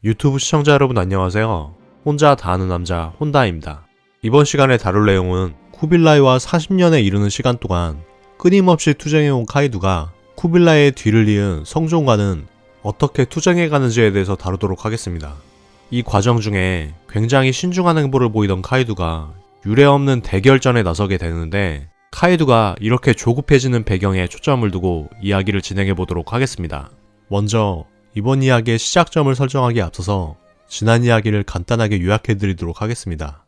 유튜브 시청자 여러분 안녕하세요. 혼자 다 아는 남자 혼다입니다. 이번 시간에 다룰 내용은 쿠빌라이와 40년에 이르는 시간 동안 끊임없이 투쟁해온 카이두가 쿠빌라이의 뒤를 이은 성종과는 어떻게 투쟁해가는지에 대해서 다루도록 하겠습니다. 이 과정 중에 굉장히 신중한 행보를 보이던 카이두가 유례없는 대결전에 나서게 되는데, 카이두가 이렇게 조급해지는 배경에 초점을 두고 이야기를 진행해보도록 하겠습니다. 먼저 이번 이야기의 시작점을 설정하기에 앞서서 지난 이야기를 간단하게 요약해드리도록 하겠습니다.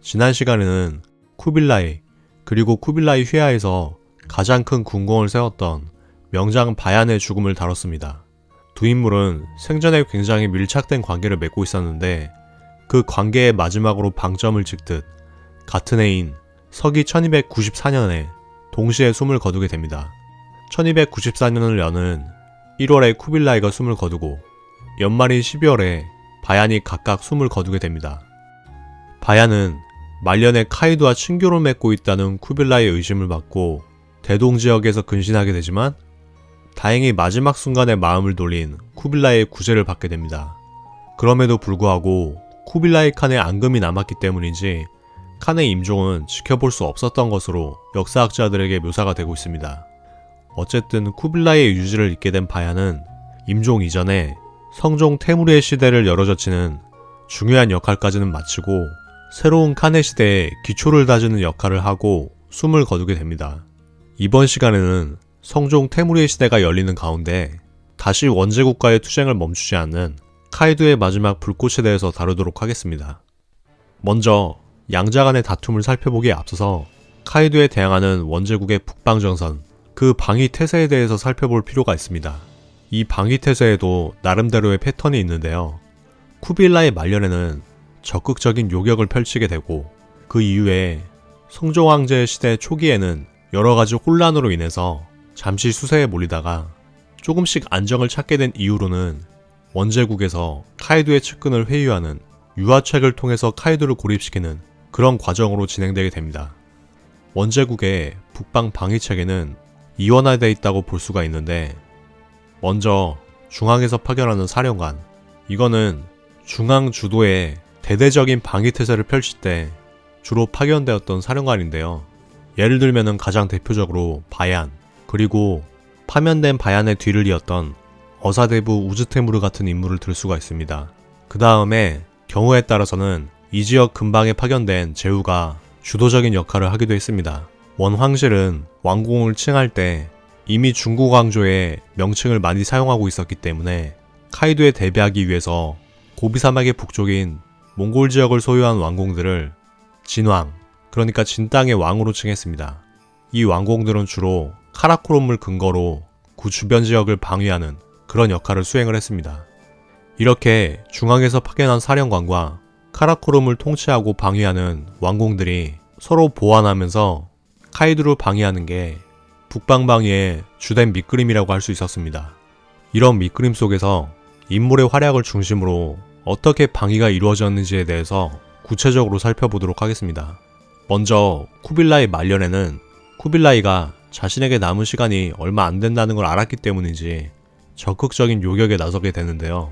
지난 시간에는 쿠빌라이 그리고 쿠빌라이 휘하에서 가장 큰 궁궐을 세웠던 명장 바얀의 죽음을 다뤘습니다. 두 인물은 생전에 굉장히 밀착된 관계를 맺고 있었는데, 그 관계의 마지막으로 방점을 찍듯 같은 해인 서기 1294년에 동시에 숨을 거두게 됩니다. 1294년을 여는 1월에 쿠빌라이가 숨을 거두고 연말인 12월에 바얀이 각각 숨을 거두게 됩니다. 바얀은 말년에 카이두와 친교를 맺고 있다는 쿠빌라이의 의심을 받고 대동 지역에서 근신하게 되지만, 다행히 마지막 순간에 마음을 돌린 쿠빌라이의 구제를 받게 됩니다. 그럼에도 불구하고 쿠빌라이 칸의 앙금이 남았기 때문인지 칸의 임종은 지켜볼 수 없었던 것으로 역사학자들에게 묘사가 되고 있습니다. 어쨌든 쿠빌라이의 유지를 잇게 된 바얀은 임종 이전에 성종 테무리의 시대를 열어젖히는 중요한 역할까지는 마치고 새로운 칸의 시대에 기초를 다지는 역할을 하고 숨을 거두게 됩니다. 이번 시간에는 성종 테무리의 시대가 열리는 가운데 다시 원제국과의 투쟁을 멈추지 않는 카이두의 마지막 불꽃에 대해서 다루도록 하겠습니다. 먼저 양자 간의 다툼을 살펴보기에 앞서서 카이두에 대항하는 원제국의 북방정선, 그 방위태세에 대해서 살펴볼 필요가 있습니다. 이 방위태세에도 나름대로의 패턴이 있는데요. 쿠빌라이 말년에는 적극적인 요격을 펼치게 되고, 그 이후에 성종왕제의 시대 초기에는 여러가지 혼란으로 인해서 잠시 수세에 몰리다가 조금씩 안정을 찾게 된 이후로는 원제국에서 카이두의 측근을 회유하는 유화책을 통해서 카이두를 고립시키는 그런 과정으로 진행되게 됩니다. 원제국의 북방 방위체계는 이원화되어 있다고 볼 수가 있는데, 먼저 중앙에서 파견하는 사령관, 이거는 중앙 주도의 대대적인 방위태세를 펼칠 때 주로 파견되었던 사령관인데요. 예를 들면은 가장 대표적으로 바얀, 그리고 파면된 바얀의 뒤를 이었던 어사대부 우즈테무르 같은 인물을 들 수가 있습니다. 그 다음에 경우에 따라서는 이 지역 근방에 파견된 제후가 주도적인 역할을 하기도 했습니다. 원황실은 왕궁을 칭할 때 이미 중국 왕조의 명칭을 많이 사용하고 있었기 때문에 카이두에 대비하기 위해서 고비사막의 북쪽인 몽골 지역을 소유한 왕궁들을 진왕, 그러니까 진땅의 왕으로 칭했습니다. 이 왕궁들은 주로 카라코롬을 근거로 그 주변 지역을 방위하는 그런 역할을 수행을 했습니다. 이렇게 중앙에서 파견한 사령관과 카라코롬을 통치하고 방위하는 왕궁들이 서로 보완하면서 카이두를 방위하는 게 북방방위의 주된 밑그림이라고 할 수 있었습니다. 이런 밑그림 속에서 인물의 활약을 중심으로 어떻게 방위가 이루어졌는지에 대해서 구체적으로 살펴보도록 하겠습니다. 먼저 쿠빌라이 말년에는 쿠빌라이가 자신에게 남은 시간이 얼마 안 된다는 걸 알았기 때문인지 적극적인 요격에 나서게 되는데요.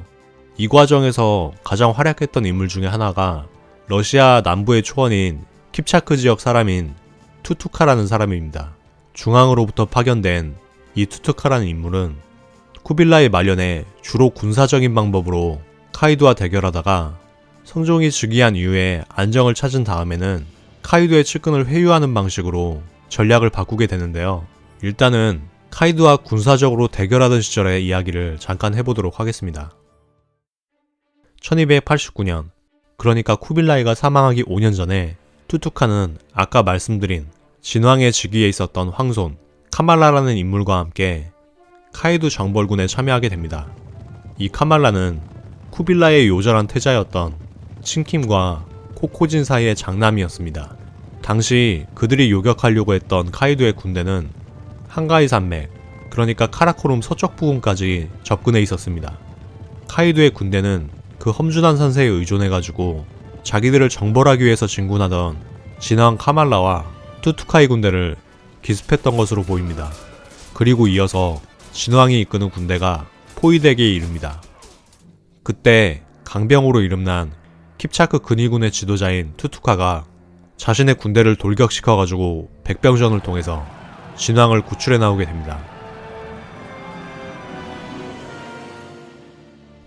이 과정에서 가장 활약했던 인물 중에 하나가 러시아 남부의 초원인 킵차크 지역 사람인 투투카라는 사람입니다. 중앙으로부터 파견된 이 투투카라는 인물은 쿠빌라이 말년에 주로 군사적인 방법으로 카이두와 대결하다가 성종이 즉위한 이후에 안정을 찾은 다음에는 카이두의 측근을 회유하는 방식으로 전략을 바꾸게 되는데요. 일단은 카이두와 군사적으로 대결하던 시절의 이야기를 잠깐 해보도록 하겠습니다. 1289년, 그러니까 쿠빌라이가 사망하기 5년 전에 투투카는 아까 말씀드린 진왕의 즉위에 있었던 황손 카말라라는 인물과 함께 카이두 정벌군에 참여하게 됩니다. 이 카말라는 쿠빌라이의 요절한 태자였던 칭킴과 코코진 사이의 장남이었습니다. 당시 그들이 요격하려고 했던 카이두의 군대는 한가이 산맥, 그러니까 카라코롬 서쪽 부근까지 접근해 있었습니다. 카이두의 군대는 그 험준한 산세에 의존해가지고 자기들을 정벌하기 위해서 진군하던 진왕 카말라와 투투카이 군대를 기습했던 것으로 보입니다. 그리고 이어서 진왕이 이끄는 군대가 포위대기에 이릅니다. 그때 강병으로 이름난 킵차크 근위군의 지도자인 투투카가 자신의 군대를 돌격시켜가지고 백병전을 통해서 진왕을 구출해 나오게 됩니다.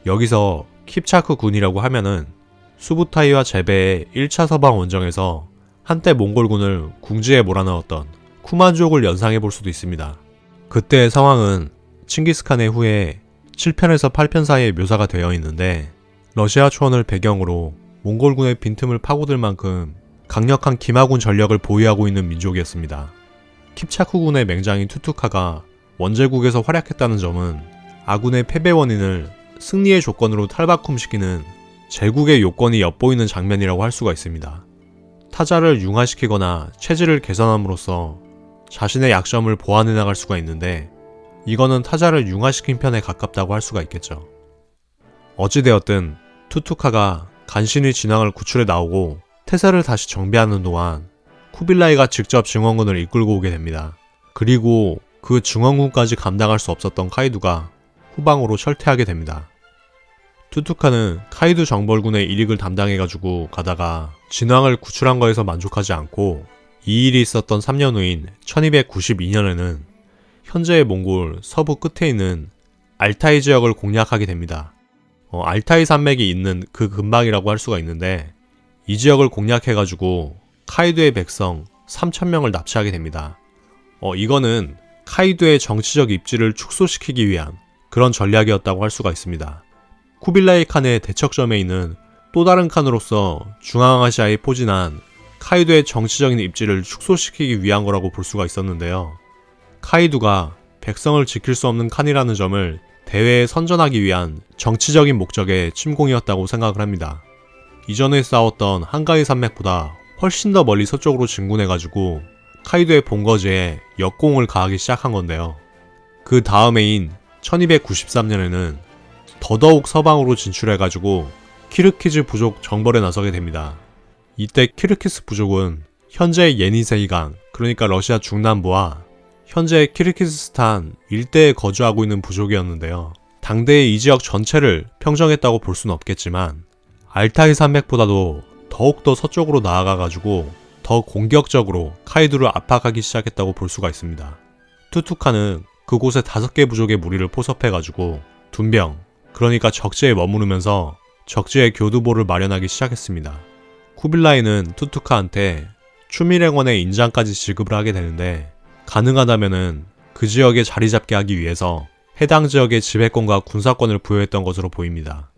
여기서 킵차크 군이라고 하면은 수부타이와 제베의 1차 서방 원정에서 한때 몽골군을 궁지에 몰아넣었던 쿠만족을 연상해 볼 수도 있습니다. 그때의 상황은 칭기스칸의 후에 7편에서 8편 사이에 묘사가 되어 있는데 러시아 초원을 배경으로 몽골군의 빈틈을 파고들 만큼 강력한 기마군 전력을 보유하고 있는 민족이었습니다. 킵차크군의 맹장인 투투카가 원제국에서 활약했다는 점은 아군의 패배 원인을 승리의 조건으로 탈바꿈시키는 제국의 요건이 엿보이는 장면이라고 할 수가 있습니다. 타자를 융화시키거나 체질을 개선함으로써 자신의 약점을 보완해 나갈 수가 있는데 이거는 타자를 융화시킨 편에 가깝다고 할 수가 있겠죠. 어찌되었든 투투카가 간신히 진왕을 구출해 나오고 태세를 다시 정비하는 동안 쿠빌라이가 직접 증원군을 이끌고 오게 됩니다. 그리고 그 증원군까지 감당할 수 없었던 카이두가 후방으로 철퇴하게 됩니다. 투투카는 카이두 정벌군의 일익을 담당해가지고 가다가 진왕을 구출한 거에서 만족하지 않고 이 일이 있었던 3년 후인 1292년에는 현재의 몽골 서부 끝에 있는 알타이 지역을 공략하게 됩니다. 알타이 산맥이 있는 그 근방이라고 할 수가 있는데 이 지역을 공략해가지고 카이두의 백성 3,000명을 납치하게 됩니다. 이거는 카이두의 정치적 입지를 축소시키기 위한 그런 전략이었다고 할 수가 있습니다. 쿠빌라이 칸의 대척점에 있는 또 다른 칸으로서 중앙아시아에 포진한 카이두의 정치적인 입지를 축소시키기 위한 거라고 볼 수가 있었는데요. 카이두가 백성을 지킬 수 없는 칸이라는 점을 대회에 선전하기 위한 정치적인 목적의 침공이었다고 생각을 합니다. 이전에 싸웠던 한가이 산맥보다 훨씬 더 멀리 서쪽으로 진군해가지고 카이두의 본거지에 역공을 가하기 시작한 건데요. 그 다음해인 1293년에는 더더욱 서방으로 진출해가지고 키르키즈 부족 정벌에 나서게 됩니다. 이때 키르키스 부족은 현재 예니세이강, 그러니까 러시아 중남부와 현재 키르키스스탄 일대에 거주하고 있는 부족이었는데요. 당대의 이 지역 전체를 평정했다고 볼 수는 없겠지만 알타이 산맥보다도 더욱더 서쪽으로 나아가가지고 더 공격적으로 카이두를 압박하기 시작했다고 볼 수가 있습니다. 투투카는 그곳에 5개 부족의 무리를 포섭해가지고 둔병, 그러니까 적지에 머무르면서 적지의 교두보를 마련하기 시작했습니다. 쿠빌라이는 투투카한테 추미랭원의 인장까지 지급을 하게 되는데 가능하다면은 그 지역에 자리 잡게 하기 위해서 해당 지역의 지배권과 군사권을 부여했던 것으로 보입니다.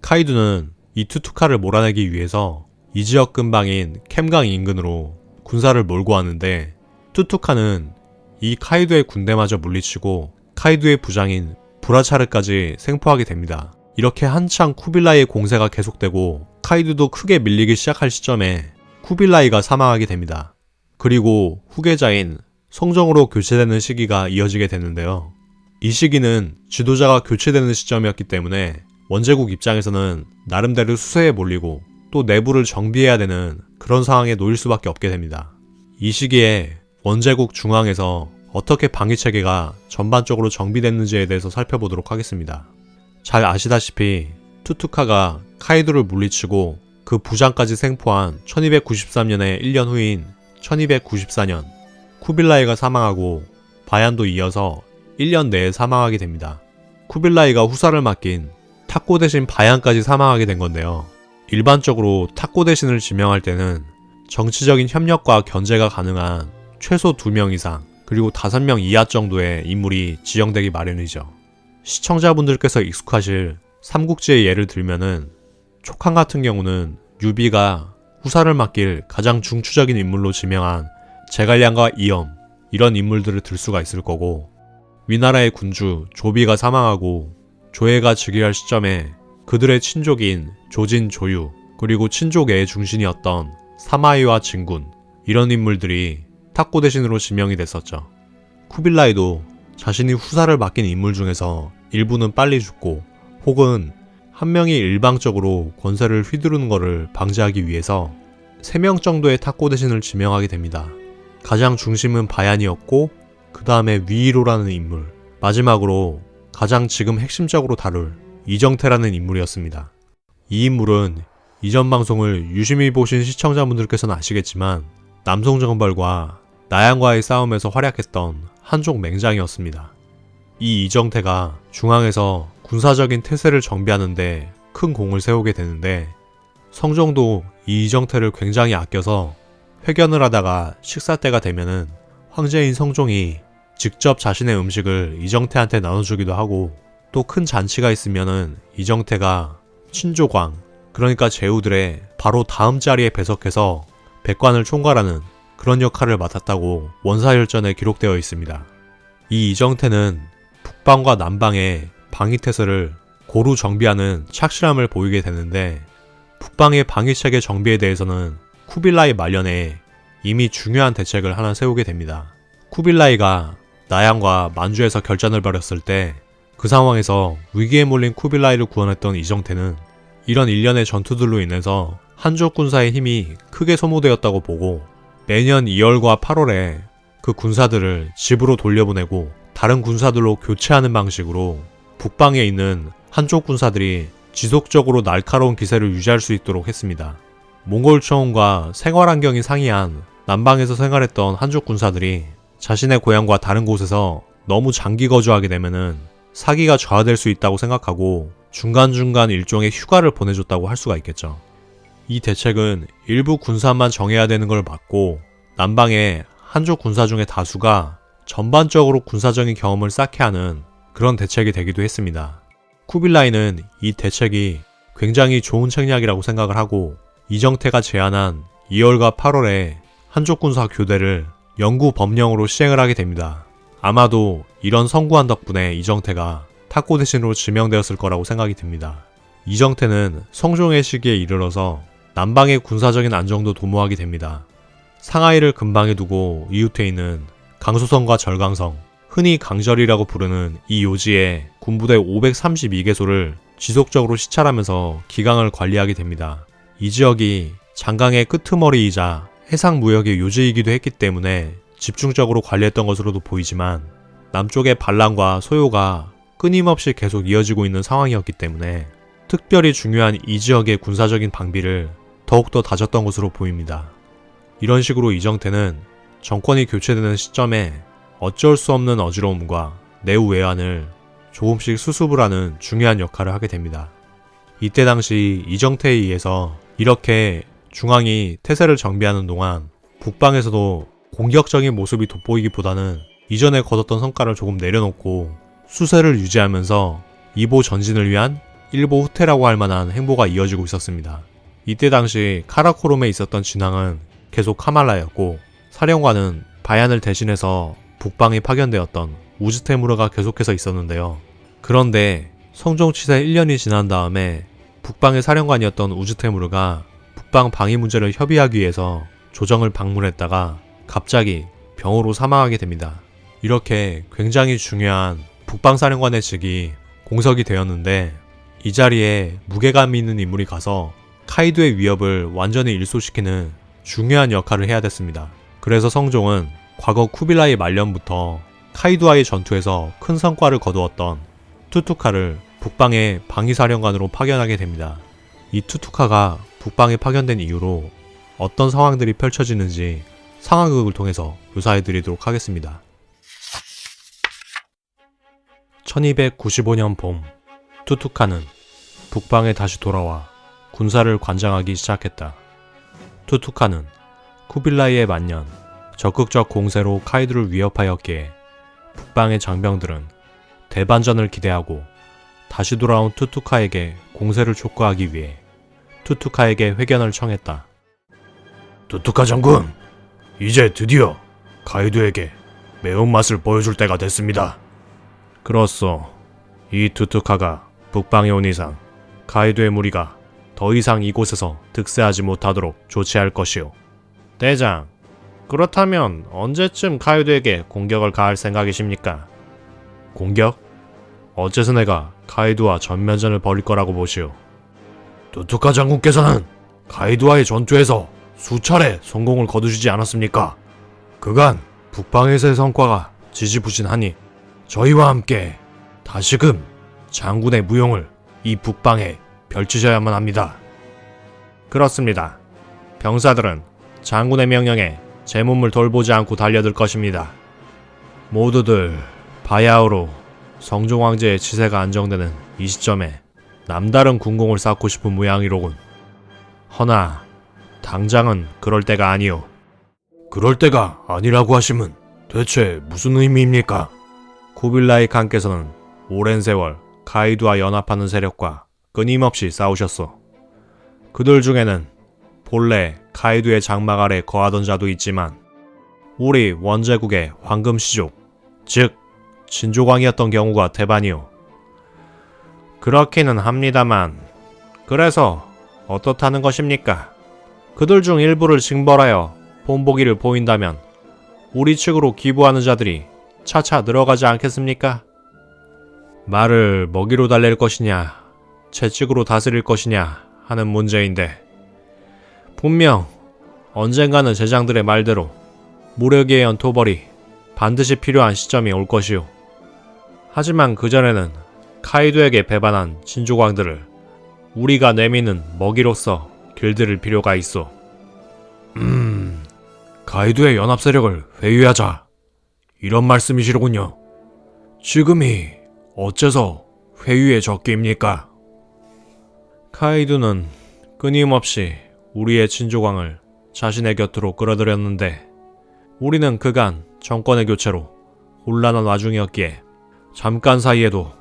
카이두는 이 투투카를 몰아내기 위해서 이 지역 근방인 캠강 인근으로 군사를 몰고 왔는데 투투카는 이 카이두의 군대마저 물리치고 카이두의 부장인 브라차르까지 생포하게 됩니다. 이렇게 한창 쿠빌라이의 공세가 계속되고 카이두도 크게 밀리기 시작할 시점에 쿠빌라이가 사망하게 됩니다. 그리고 후계자인 성종으로 교체되는 시기가 이어지게 되는데요. 이 시기는 지도자가 교체되는 시점이었기 때문에 원제국 입장에서는 나름대로 수세에 몰리고 또 내부를 정비해야 되는 그런 상황에 놓일 수밖에 없게 됩니다. 이 시기에 원제국 중앙에서 어떻게 방위체계가 전반적으로 정비됐는지에 대해서 살펴보도록 하겠습니다. 잘 아시다시피 투투카가 카이두를 물리치고 그 부장까지 생포한 1293년의 1년 후인 1294년 쿠빌라이가 사망하고 바얀도 이어서 1년 내에 사망하게 됩니다. 쿠빌라이가 후사를 맡긴 탁고 대신 바얀까지 사망하게 된 건데요. 일반적으로 탁고 대신을 지명할 때는 정치적인 협력과 견제가 가능한 최소 2명 이상 그리고 5명 이하 정도의 인물이 지정되기 마련이죠. 시청자분들께서 익숙하실 삼국지의 예를 들면은 촉항 같은 경우는 유비가 후사를 맡길 가장 중추적인 인물로 지명한 제갈량과 이엄 이런 인물들을 들 수가 있을 거고 위나라의 군주 조비가 사망하고 조예가 즉위할 시점에 그들의 친족인 조진, 조유 그리고 친족의 중신이었던 사마이와 진군 이런 인물들이 탁고 대신으로 지명이 됐었죠. 쿠빌라이도 자신이 후사를 맡긴 인물 중에서 일부는 빨리 죽고 혹은 한 명이 일방적으로 권세를 휘두르는 것을 방지하기 위해서 3명 정도의 탁고 대신을 지명하게 됩니다. 가장 중심은 바얀이었고 그 다음에 위이로라는 인물, 마지막으로 가장 지금 핵심적으로 다룰 이정태라는 인물이었습니다. 이 인물은 이전 방송을 유심히 보신 시청자분들께서는 아시겠지만 남송정벌과 나양과의 싸움에서 활약했던 한족 맹장이었습니다. 이 이정태가 중앙에서 군사적인 태세를 정비하는데 큰 공을 세우게 되는데 성종도 이 이정태를 굉장히 아껴서 회견을 하다가 식사 때가 되면은 황제인 성종이 직접 자신의 음식을 이정태한테 나눠주기도 하고 또 큰 잔치가 있으면은 이정태가 친조광, 그러니까 제후들의 바로 다음 자리에 배석해서 백관을 총괄하는 그런 역할을 맡았다고 원사열전에 기록되어 있습니다. 이 이정태는 북방과 남방의 방위태세를 고루 정비하는 착실함을 보이게 되는데 북방의 방위체계 정비에 대해서는 쿠빌라이 말년에 이미 중요한 대책을 하나 세우게 됩니다. 쿠빌라이가 나양과 만주에서 결전을 벌였을 때 그 상황에서 위기에 몰린 쿠빌라이를 구원했던 이정태는 이런 일련의 전투들로 인해서 한족 군사의 힘이 크게 소모되었다고 보고 매년 2월과 8월에 그 군사들을 집으로 돌려보내고 다른 군사들로 교체하는 방식으로 북방에 있는 한족 군사들이 지속적으로 날카로운 기세를 유지할 수 있도록 했습니다. 몽골 초원과 생활 환경이 상이한 남방에서 생활했던 한족 군사들이 자신의 고향과 다른 곳에서 너무 장기 거주하게 되면은 사기가 저하될 수 있다고 생각하고 중간중간 일종의 휴가를 보내줬다고 할 수가 있겠죠. 이 대책은 일부 군사만 정해야 되는 걸 막고 남방의 한족 군사 중의 다수가 전반적으로 군사적인 경험을 쌓게 하는 그런 대책이 되기도 했습니다. 쿠빌라이는 이 대책이 굉장히 좋은 책략이라고 생각을 하고 이정태가 제안한 2월과 8월에 한족 군사 교대를 영구 법령으로 시행을 하게 됩니다. 아마도 이런 성구한 덕분에 이정태가 탁고 대신으로 지명되었을 거라고 생각이 듭니다. 이정태는 성종의 시기에 이르러서 남방의 군사적인 안정도 도모하게 됩니다. 상하이를 근방에 두고 이웃해 있는 강소성과 절강성, 흔히 강절이라고 부르는 이 요지에 군부대 532개소를 지속적으로 시찰하면서 기강을 관리하게 됩니다. 이 지역이 장강의 끄트머리이자 해상무역의 요지이기도 했기 때문에 집중적으로 관리했던 것으로도 보이지만 남쪽의 반란과 소요가 끊임없이 계속 이어지고 있는 상황이었기 때문에 특별히 중요한 이 지역의 군사적인 방비를 더욱더 다졌던 것으로 보입니다. 이런 식으로 이정태는 정권이 교체되는 시점에 어쩔 수 없는 어지러움과 내후 외환을 조금씩 수습을 하는 중요한 역할을 하게 됩니다. 이때 당시 이정태에 의해서 이렇게 중앙이 태세를 정비하는 동안 북방에서도 공격적인 모습이 돋보이기보다는 이전에 거뒀던 성과를 조금 내려놓고 수세를 유지하면서 이보 전진을 위한 일보 후퇴라고 할 만한 행보가 이어지고 있었습니다. 이때 당시 카라코롬에 있었던 진앙은 계속 카말라였고 사령관은 바얀을 대신해서 북방에 파견되었던 우즈테무르가 계속해서 있었는데요. 그런데 성종 치세 1년이 지난 다음에 북방의 사령관이었던 우즈테무르가 북방 방위 문제를 협의하기 위해서 조정을 방문했다가 갑자기 병으로 사망하게 됩니다. 이렇게 굉장히 중요한 북방사령관의 직이 공석이 되었는데 이 자리에 무게감 있는 인물이 가서 카이도의 위협을 완전히 일소시키는 중요한 역할을 해야 됐습니다. 그래서 성종은 과거 쿠빌라이 말년부터 카이도와의 전투에서 큰 성과를 거두었던 투투카를 북방의 방위사령관으로 파견하게 됩니다. 이 투투카가 북방에 파견된 이후로 어떤 상황들이 펼쳐지는지 상황극을 통해서 묘사해드리도록 하겠습니다. 1295년 봄, 투투카는 북방에 다시 돌아와 군사를 관장하기 시작했다. 투투카는 쿠빌라이의 만년, 적극적 공세로 카이도를 위협하였기에 북방의 장병들은 대반전을 기대하고 다시 돌아온 투투카에게 공세를 촉구하기 위해 투투카에게 회견을 청했다. 투투카 장군, 이제 드디어 카이도에게 매운맛을 보여줄 때가 됐습니다. 그렇소. 이 투투카가 북방에 온 이상 카이도의 무리가 더 이상 이곳에서 득세하지 못하도록 조치할 것이오. 대장, 그렇다면 언제쯤 카이도에게 공격을 가할 생각이십니까? 공격? 어째서 내가 카이도와 전면전을 벌일 거라고 보시오? 투투카 장군께서는 카이도와의 전투에서 수차례 성공을 거두시지 않았습니까? 그간 북방에서의 성과가 지지부진하니 저희와 함께 다시금 장군의 무용을 이 북방에 펼치셔야만 합니다. 그렇습니다. 병사들은 장군의 명령에 제 몸을 돌보지 않고 달려들 것입니다. 모두들 바야흐로 성종왕제의 치세가 안정되는 이 시점에 남다른 군공을 쌓고 싶은 모양이로군. 허나 당장은 그럴 때가 아니오. 그럴 때가 아니라고 하심은 대체 무슨 의미입니까? 쿠빌라이 칸께서는 오랜 세월 카이두와 연합하는 세력과 끊임없이 싸우셨소. 그들 중에는 본래 카이두의 장막 아래 거하던 자도 있지만 우리 원제국의 황금시족, 즉 진조광이었던 경우가 대반이오. 그렇기는 합니다만 그래서 어떻다는 것입니까? 그들 중 일부를 징벌하여 본보기를 보인다면 우리 측으로 기부하는 자들이 차차 늘어가지 않겠습니까? 말을 먹이로 달랠 것이냐, 채찍으로 다스릴 것이냐 하는 문제인데 분명 언젠가는 제장들의 말대로 무력에 의한 토벌이 반드시 필요한 시점이 올 것이오. 하지만 그전에는 카이도에게 배반한 진조광들을 우리가 내미는 먹이로서 길들일 필요가 있어. 카이도의 연합 세력을 회유하자. 이런 말씀이시로군요. 지금이 어째서 회유의 적기입니까? 카이두는 끊임없이 우리의 진조광을 자신의 곁으로 끌어들였는데 우리는 그간 정권의 교체로 혼란한 와중이었기에 잠깐 사이에도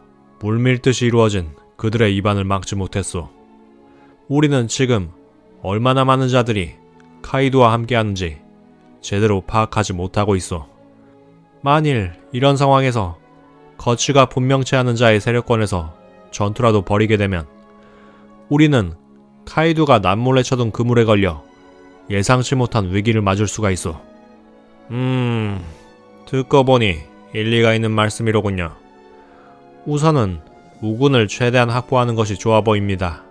물밀듯이 이루어진 그들의 입안을 막지 못했소. 우리는 지금 얼마나 많은 자들이 카이두와 함께하는지 제대로 파악하지 못하고 있어. 만일 이런 상황에서 거취가 분명치 않은 자의 세력권에서 전투라도 벌이게 되면 우리는 카이두가 남몰래 쳐둔 그물에 걸려 예상치 못한 위기를 맞을 수가 있어. 듣고 보니 일리가 있는 말씀이로군요. 우선은 우군을 최대한 확보하는 것이 좋아 보입니다.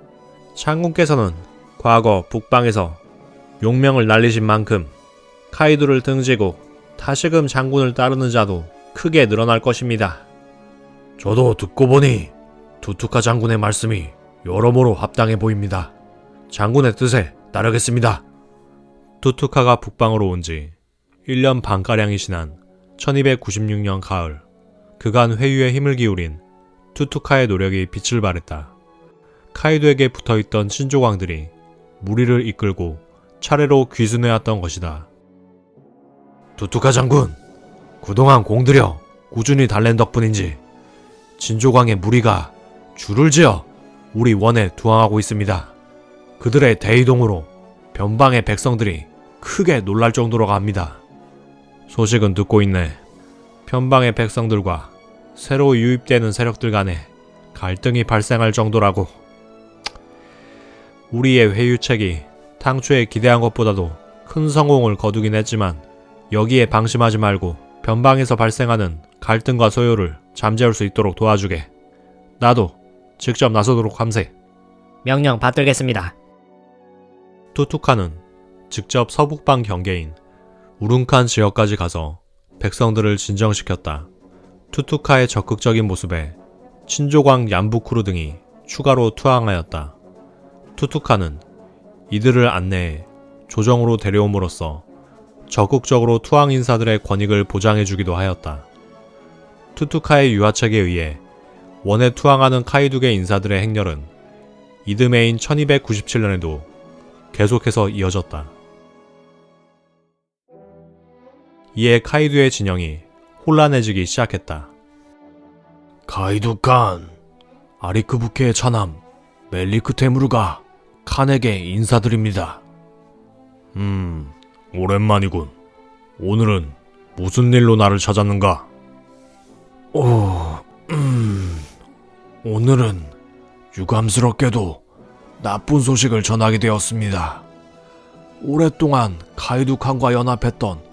장군께서는 과거 북방에서 용명을 날리신 만큼 카이두를 등지고 다시금 장군을 따르는 자도 크게 늘어날 것입니다. 저도 듣고 보니 투투카 장군의 말씀이 여러모로 합당해 보입니다. 장군의 뜻에 따르겠습니다. 투투카가 북방으로 온 지 1년 반가량이 지난 1296년 가을, 그간 회유에 힘을 기울인 투투카의 노력이 빛을 발했다. 카이도에게 붙어있던 친조광들이 무리를 이끌고 차례로 귀순해왔던 것이다. 투투카 장군, 그동안 공들여 꾸준히 달랜 덕분인지 진조광의 무리가 줄을 지어 우리 원에 투항하고 있습니다. 그들의 대이동으로 변방의 백성들이 크게 놀랄 정도로가 합니다. 소식은 듣고 있네. 편방의 백성들과 새로 유입되는 세력들 간에 갈등이 발생할 정도라고. 우리의 회유책이 당초에 기대한 것보다도 큰 성공을 거두긴 했지만 여기에 방심하지 말고 변방에서 발생하는 갈등과 소요를 잠재울 수 있도록 도와주게. 나도 직접 나서도록 함세. 명령 받들겠습니다. 투투카는 직접 서북방 경계인 우룬칸 지역까지 가서 백성들을 진정시켰다. 투투카의 적극적인 모습에 친조광 얀부쿠르 등이 추가로 투항하였다. 투투카는 이들을 안내해 조정으로 데려옴으로써 적극적으로 투항 인사들의 권익을 보장해주기도 하였다. 투투카의 유화책에 의해 원에 투항하는 카이두계 인사들의 행렬은 이듬해인 1297년에도 계속해서 이어졌다. 이에 카이두의 진영이 혼란해지기 시작했다. 카이두 칸, 아리크부케의 차남 멜리크 테무르가 칸에게 인사드립니다. 오랜만이군. 오늘은 무슨 일로 나를 찾았는가? 오늘은 유감스럽게도 나쁜 소식을 전하게 되었습니다. 오랫동안 카이두 칸과 연합했던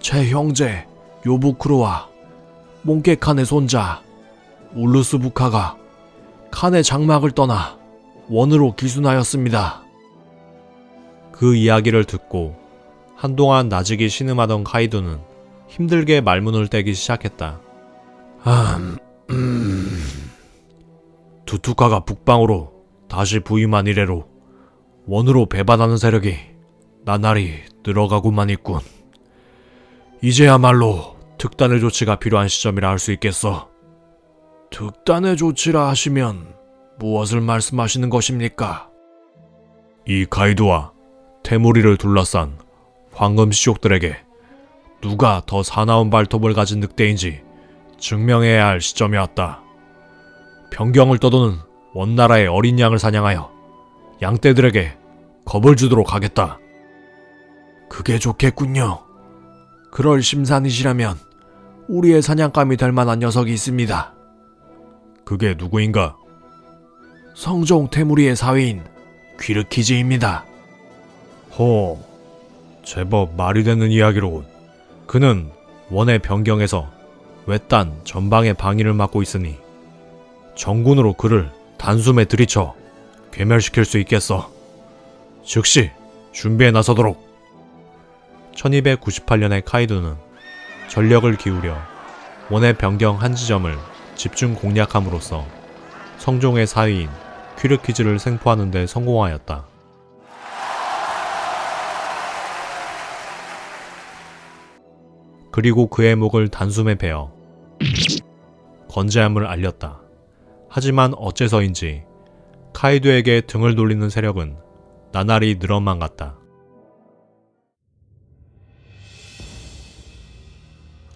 제 형제 요부크루와 몽케 칸의 손자 울루스 부카가 칸의 장막을 떠나 원으로 기순하였습니다. 그 이야기를 듣고 한동안 나직이 신음하던 카이두는 힘들게 말문을 떼기 시작했다. 투투카가 북방으로 다시 부임한 이래로 원으로 배반하는 세력이 나날이 늘어가고만 있군. 이제야말로 특단의 조치가 필요한 시점이라 할 수 있겠어. 특단의 조치라 하시면 무엇을 말씀하시는 것입니까? 이 가이드와 테무리를 둘러싼 황금시족들에게 누가 더 사나운 발톱을 가진 늑대인지 증명해야 할 시점이 왔다. 변경을 떠도는 원나라의 어린 양을 사냥하여 양떼들에게 겁을 주도록 하겠다. 그게 좋겠군요. 그럴 심산이시라면 우리의 사냥감이 될 만한 녀석이 있습니다. 그게 누구인가? 성종 테무리의 사위인 귀르키즈입니다. 허, 제법 말이 되는 이야기로군. 그는 원의 변경에서 외딴 전방의 방위를 맡고 있으니 정군으로 그를 단숨에 들이쳐 괴멸시킬 수 있겠어. 즉시 준비에 나서도록. 1298년에 카이도는 전력을 기울여 원의 변경 한 지점을 집중 공략함으로써 성종의 사위인 퀴르키즈를 생포하는 데 성공하였다. 그리고 그의 목을 단숨에 베어 건재함을 알렸다. 하지만 어째서인지 카이도에게 등을 돌리는 세력은 나날이 늘어만 갔다.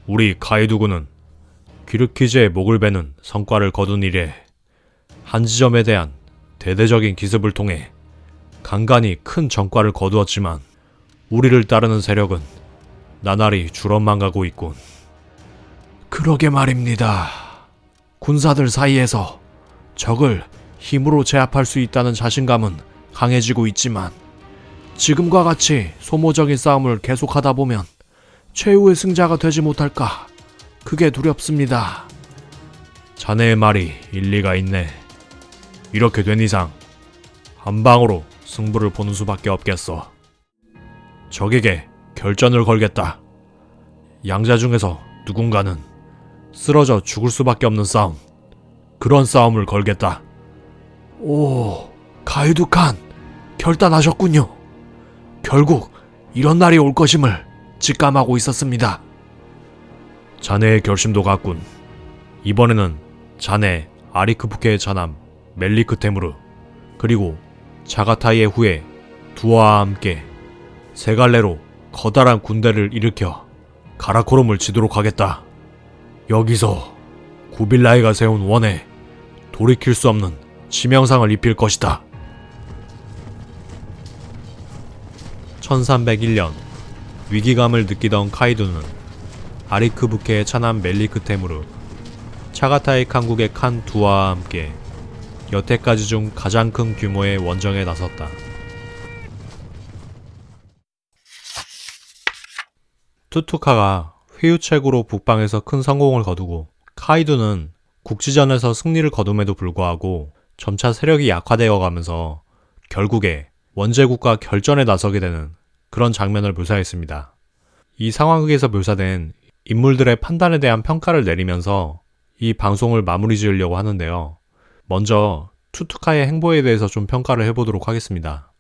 우리 카이두군은 귀르키즈의 목을 베는 성과를 거둔 이래 한 지점에 대한 대대적인 기습을 통해 간간히 큰 전과를 거두었지만 우리를 따르는 세력은 나날이 줄어만 가고 있군. 그러게 말입니다. 군사들 사이에서 적을 힘으로 제압할 수 있다는 자신감은 강해지고 있지만 지금과 같이 소모적인 싸움을 계속하다 보면 최후의 승자가 되지 못할까 그게 두렵습니다. 자네의 말이 일리가 있네. 이렇게 된 이상 한 방으로 승부를 보는 수밖에 없겠어. 적에게 결전을 걸겠다. 양자 중에서 누군가는 쓰러져 죽을 수밖에 없는 싸움, 그런 싸움을 걸겠다. 오, 가이두칸 결단하셨군요. 결국 이런 날이 올 것임을 직감하고 있었습니다. 자네의 결심도 같군. 이번에는 자네 아리크부케의 차남 멜리크 테무르, 그리고 자가타이의 후예 두아와 함께 세 갈래로 커다란 군대를 일으켜 가라코롬을 치도록 하겠다. 여기서 구빌라이가 세운 원에 돌이킬 수 없는 치명상을 입힐 것이다. 1301년 위기감을 느끼던 카이도는 아리크부케의 차남 멜리크 테무르, 차가타이 칸국의 칸 두아와 함께 여태까지 중 가장 큰 규모의 원정에 나섰다. 투투카가 회유책으로 북방에서 큰 성공을 거두고 카이도는 국지전에서 승리를 거둠에도 불구하고 점차 세력이 약화되어 가면서 결국에 원제국과 결전에 나서게 되는 그런 장면을 묘사했습니다. 이 상황극에서 묘사된 인물들의 판단에 대한 평가를 내리면서 이 방송을 마무리 지으려고 하는데요. 먼저 투투카의 행보에 대해서 좀 평가를 해보도록 하겠습니다.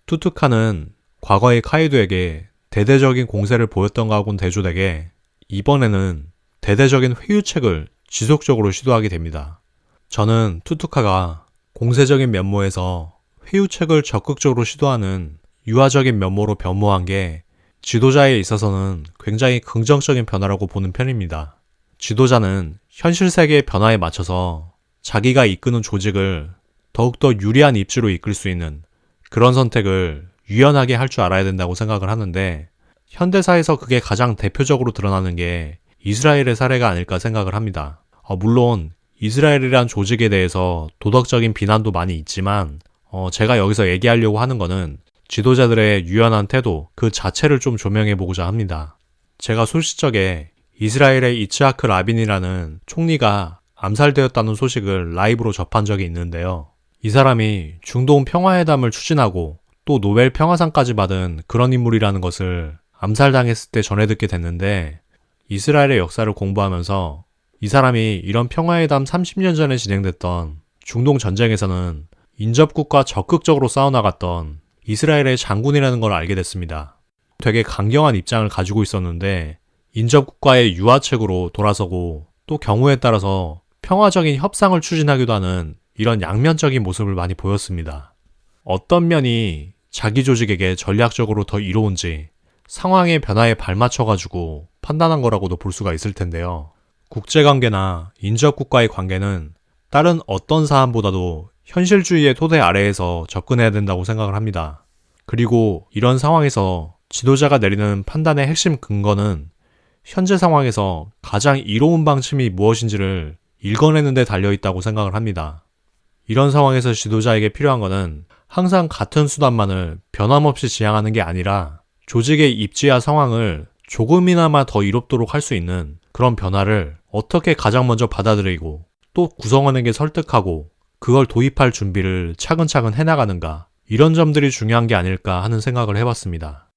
투투카는 과거의 카이도에게 대대적인 공세를 보였던 것하고는 대조되게 이번에는 대대적인 회유책을 지속적으로 시도하게 됩니다. 저는 투투카가 공세적인 면모에서 회유책을 적극적으로 시도하는 유화적인 면모로 변모한 게 지도자에 있어서는 굉장히 긍정적인 변화라고 보는 편입니다. 지도자는 현실 세계의 변화에 맞춰서 자기가 이끄는 조직을 더욱더 유리한 입지로 이끌 수 있는 그런 선택을 유연하게 할 줄 알아야 된다고 생각을 하는데, 현대사에서 그게 가장 대표적으로 드러나는 게 이스라엘의 사례가 아닐까 생각을 합니다. 물론 이스라엘이란 조직에 대해서 도덕적인 비난도 많이 있지만 제가 여기서 얘기하려고 하는 거는 지도자들의 유연한 태도 그 자체를 좀 조명해보고자 합니다. 제가 소식적에 이스라엘의 이츠하크 라빈이라는 총리가 암살되었다는 소식을 라이브로 접한 적이 있는데요. 이 사람이 중동 평화회담을 추진하고 또 노벨 평화상까지 받은 그런 인물이라는 것을 암살당했을 때 전해 듣게 됐는데, 이스라엘의 역사를 공부하면서 이 사람이 이런 평화회담 30년 전에 진행됐던 중동 전쟁에서는 인접국과 적극적으로 싸워나갔던 이스라엘의 장군이라는 걸 알게 됐습니다. 되게 강경한 입장을 가지고 있었는데 인접국과의 유화책으로 돌아서고 또 경우에 따라서 평화적인 협상을 추진하기도 하는 이런 양면적인 모습을 많이 보였습니다. 어떤 면이 자기 조직에게 전략적으로 더 이로운지 상황의 변화에 발맞춰가지고 판단한 거라고도 볼 수가 있을 텐데요. 국제관계나 인접국과의 관계는 다른 어떤 사안보다도 현실주의의 토대 아래에서 접근해야 된다고 생각을 합니다. 그리고 이런 상황에서 지도자가 내리는 판단의 핵심 근거는 현재 상황에서 가장 이로운 방침이 무엇인지를 읽어내는 데 달려있다고 생각을 합니다. 이런 상황에서 지도자에게 필요한 것은 항상 같은 수단만을 변함없이 지향하는 게 아니라 조직의 입지와 상황을 조금이나마 더 이롭도록 할 수 있는 그런 변화를 어떻게 가장 먼저 받아들이고 또 구성원에게 설득하고 그걸 도입할 준비를 차근차근 해나가는가, 이런 점들이 중요한 게 아닐까 하는 생각을 해봤습니다.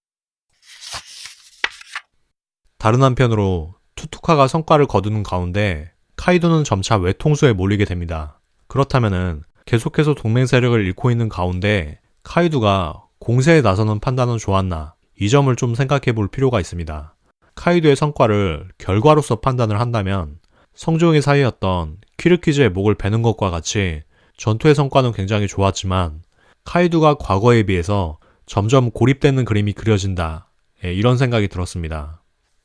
다른 한편으로 투투카가 성과를 거두는 가운데 카이도는 점차 외통수에 몰리게 됩니다. 그렇다면은 계속해서 동맹 세력을 잃고 있는 가운데 카이도가 공세에 나서는 판단은 좋았나, 이 점을 좀 생각해 볼 필요가 있습니다. 카이도의 성과를 결과로서 판단을 한다면 성종의 사이였던 키르키즈의 목을 베는 것과 같이 전투의 성과는 굉장히 좋았지만 카이도가 과거에 비해서 점점 고립되는 그림이 그려진다, 이런 생각이 들었습니다.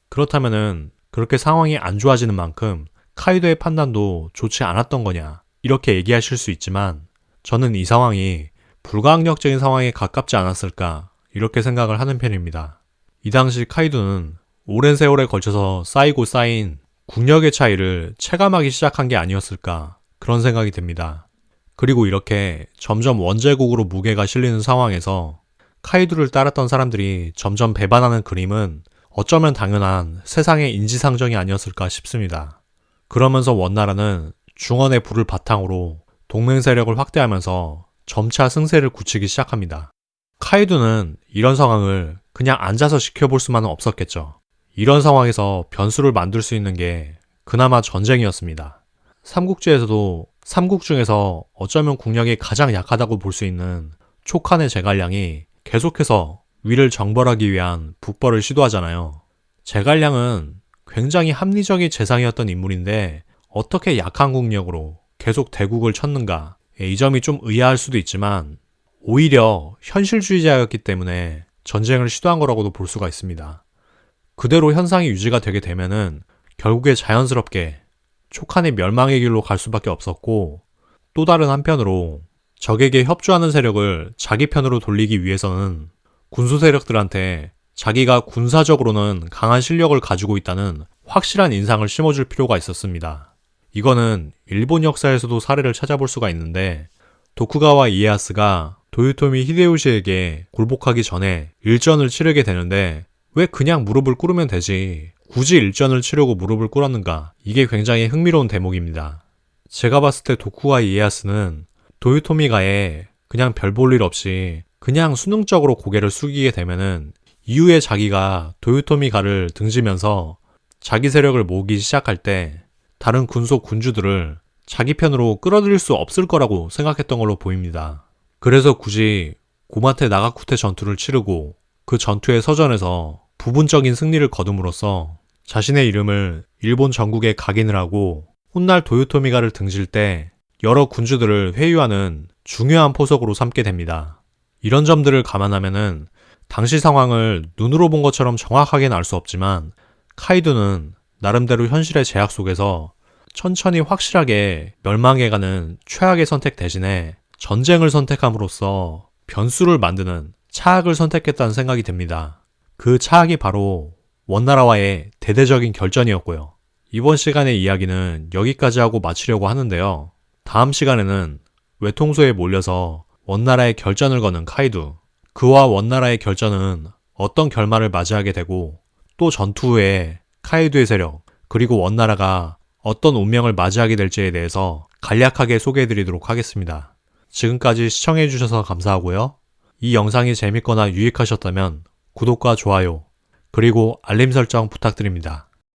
그렇다면은 그렇게 상황이 안 좋아지는 만큼 카이도의 판단도 좋지 않았던 거냐, 이렇게 얘기하실 수 있지만 저는 이 상황이 불가항력적인 상황에 가깝지 않았을까, 이렇게 생각을 하는 편입니다. 이 당시 카이도는 오랜 세월에 걸쳐서 쌓이고 쌓인 국력의 차이를 체감하기 시작한 게 아니었을까, 그런 생각이 듭니다. 그리고 이렇게 점점 원제국으로 무게가 실리는 상황에서 카이도를 따랐던 사람들이 점점 배반하는 그림은 어쩌면 당연한 세상의 인지상정이 아니었을까 싶습니다. 그러면서 원나라는 중원의 불을 바탕으로 동맹 세력을 확대하면서 점차 승세를 굳히기 시작합니다. 카이도는 이런 상황을 그냥 앉아서 지켜볼 수만은 없었겠죠. 이런 상황에서 변수를 만들 수 있는 게 그나마 전쟁이었습니다. 삼국지에서도 삼국 중에서 어쩌면 국력이 가장 약하다고 볼 수 있는 촉한의 제갈량이 계속해서 위를 정벌하기 위한 북벌을 시도하잖아요. 제갈량은 굉장히 합리적인 재상이었던 인물인데 어떻게 약한 국력으로 계속 대국을 쳤는가, 이 점이 좀 의아할 수도 있지만 오히려 현실주의자였기 때문에 전쟁을 시도한 거라고도 볼 수가 있습니다. 그대로 현상이 유지가 되게 되면은 결국에 자연스럽게 촉한의 멸망의 길로 갈 수밖에 없었고, 또 다른 한편으로 적에게 협조하는 세력을 자기 편으로 돌리기 위해서는 군수 세력들한테 자기가 군사적으로는 강한 실력을 가지고 있다는 확실한 인상을 심어줄 필요가 있었습니다. 이거는 일본 역사에서도 사례를 찾아볼 수가 있는데, 도쿠가와 이에야스가 도요토미 히데요시에게 굴복하기 전에 일전을 치르게 되는데 왜 그냥 무릎을 꿇으면 되지, 굳이 일전을 치르고 무릎을 꿇었는가, 이게 굉장히 흥미로운 대목입니다. 제가 봤을 때 도쿠가 이에야스는 도요토미가에 그냥 별 볼 일 없이 그냥 수능적으로 고개를 숙이게 되면은 이후에 자기가 도요토미가를 등지면서 자기 세력을 모으기 시작할 때 다른 군속 군주들을 자기 편으로 끌어들일 수 없을 거라고 생각했던 걸로 보입니다. 그래서 굳이 고마테 나가쿠테 전투를 치르고 그 전투의 서전에서 부분적인 승리를 거둠으로써 자신의 이름을 일본 전국에 각인을 하고 훗날 도요토미가를 등질 때 여러 군주들을 회유하는 중요한 포석으로 삼게 됩니다. 이런 점들을 감안하면은 당시 상황을 눈으로 본 것처럼 정확하게는 알 수 없지만 카이도는 나름대로 현실의 제약 속에서 천천히 확실하게 멸망해가는 최악의 선택 대신에 전쟁을 선택함으로써 변수를 만드는 차악을 선택했다는 생각이 듭니다. 그 차악이 바로 원나라와의 대대적인 결전이었고요. 이번 시간의 이야기는 여기까지 하고 마치려고 하는데요. 다음 시간에는 외통수에 몰려서 원나라의 결전을 거는 카이도, 그와 원나라의 결전은 어떤 결말을 맞이하게 되고 또 전투 후에 카이도의 세력 그리고 원나라가 어떤 운명을 맞이하게 될지에 대해서 간략하게 소개해드리도록 하겠습니다. 지금까지 시청해주셔서 감사하고요. 이 영상이 재밌거나 유익하셨다면 구독과 좋아요 그리고 알림 설정 부탁드립니다.